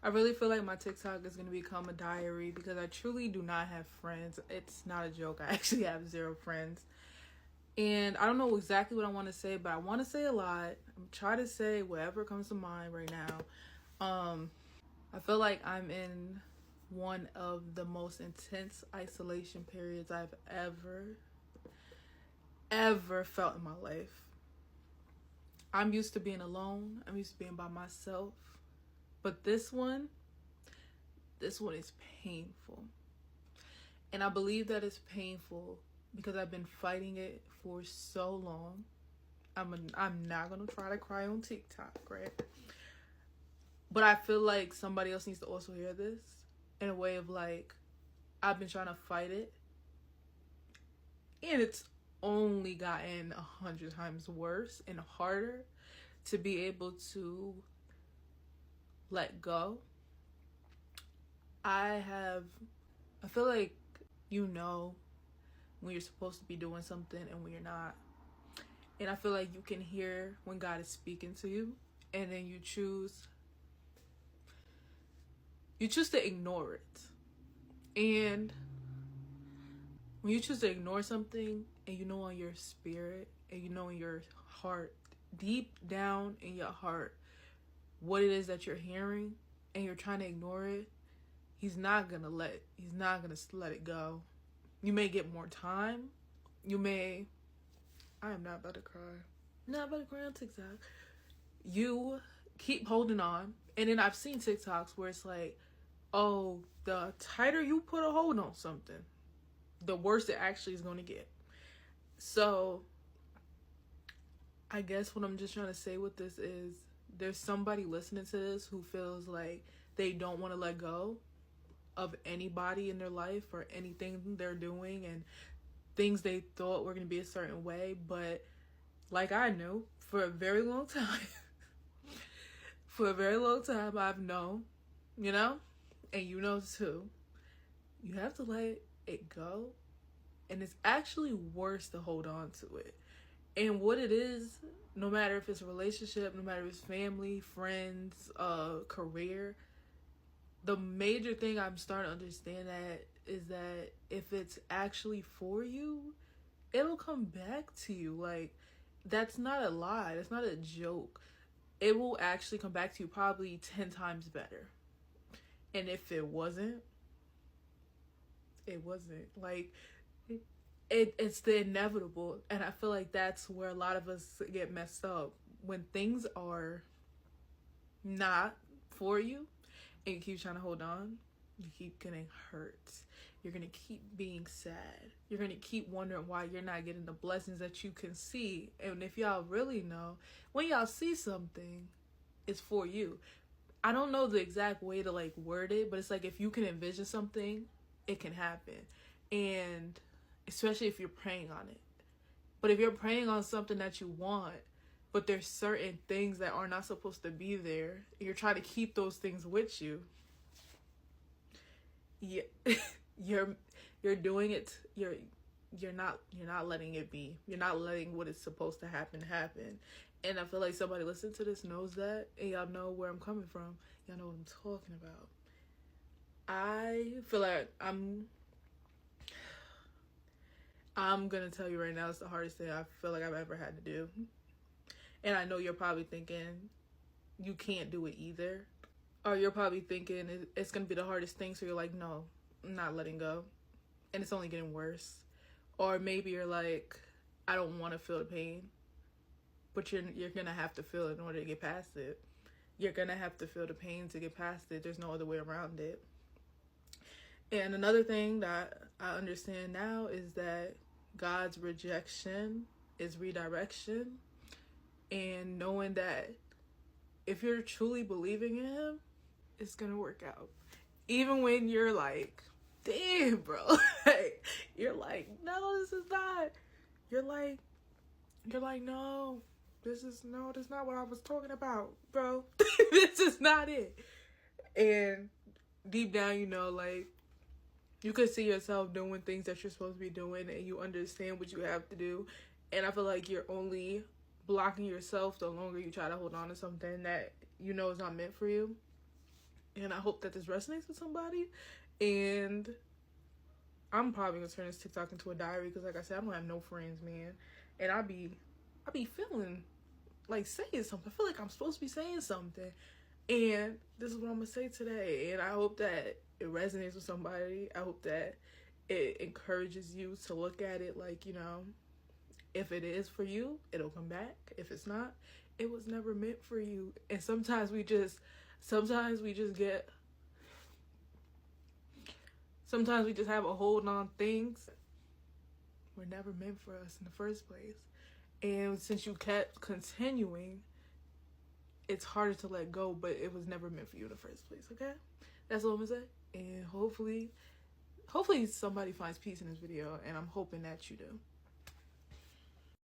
I really feel like my TikTok is going to become a diary because I truly do not have friends. It's not a joke. I actually have zero friends. And I don't know exactly what I want to say, but I want to say a lot. I'm trying to say whatever comes to mind right now. I feel like I'm in one of the most intense isolation periods I've ever felt in my life. I'm used to being alone. I'm used to being by myself. But this one is painful. And I believe that it's painful because I've been fighting it for so long. I'm not going to try to cry on TikTok, right? But I feel like somebody else needs to also hear this in a way of like, I've been trying to fight it. And it's only gotten 100 times worse and harder to be able to let go. I feel like when you're supposed to be doing something and when you're not. And I feel like you can hear when God is speaking to you, and then you choose to ignore it. And when you choose to ignore something and you know in your spirit and you know in your heart, deep down in your heart, what it is that you're hearing and you're trying to ignore it, he's not gonna let it go. You may get more time. I am not about to cry. Not about to cry on TikTok. You keep holding on. And then I've seen TikToks where it's like, oh, the tighter you put a hold on something, the worse it actually is going to get. So I guess what I'm just trying to say with this is there's somebody listening to this who feels like they don't want to let go of anybody in their life or anything they're doing and things they thought were going to be a certain way. But like I knew for a very long time, I've known, and you know too, you have to let it go. And it's actually worse to hold on to it. And what it is, no matter if it's a relationship, no matter if it's family, friends, career, the major thing I'm starting to understand that is that if it's actually for you, it'll come back to you. Like, that's not a lie. That's not a joke. It will actually come back to you probably 10 times better. And if it wasn't, like, it's the inevitable. And I feel like that's where a lot of us get messed up. When things are not for you and you keep trying to hold on, you keep getting hurt. You're going to keep being sad. You're going to keep wondering why you're not getting the blessings that you can see. And if y'all really know, when y'all see something, it's for you. I don't know the exact way to like word it, but it's like if you can envision something, it can happen. And especially if you're praying on it. But if you're praying on something that you want, but there's certain things that are not supposed to be there, and you're trying to keep those things with you, yeah, you're doing it. You're not letting it be. You're not letting what is supposed to happen. And I feel like somebody listening to this knows that, and y'all know where I'm coming from. Y'all know what I'm talking about. I feel like I'm gonna tell you right now, it's the hardest thing I feel like I've ever had to do. And I know you're probably thinking you can't do it either. Or you're probably thinking it's gonna be the hardest thing, so you're like, no, I'm not letting go. And it's only getting worse. Or maybe you're like, I don't want to feel the pain. But you're gonna have to feel it in order to get past it. You're gonna have to feel the pain to get past it. There's no other way around it. And another thing that I understand now is that God's rejection is redirection. And knowing that if you're truly believing in him, it's gonna work out. Even when you're like, damn, bro. You're like, no, this is not. You're like, no, this is not what I was talking about, bro. This is not it. And deep down, like, you could see yourself doing things that you're supposed to be doing and you understand what you have to do. And I feel like you're only blocking yourself the longer you try to hold on to something that you know is not meant for you. And I hope that this resonates with somebody. And I'm probably gonna turn this TikTok into a diary because, like I said, I don't have no friends, man. And I be feeling like saying something. I feel like I'm supposed to be saying something. And this is what I'm gonna say today. And I hope that it resonates with somebody. I hope that it encourages you to look at it like, you know, if it is for you, it'll come back. If it's not, it was never meant for you. And sometimes we just have a hold on things were never meant for us in the first place. And since you kept continuing, it's harder to let go, but it was never meant for you in the first place, okay? That's all I'm gonna say. And hopefully somebody finds peace in this video, and I'm hoping that you do.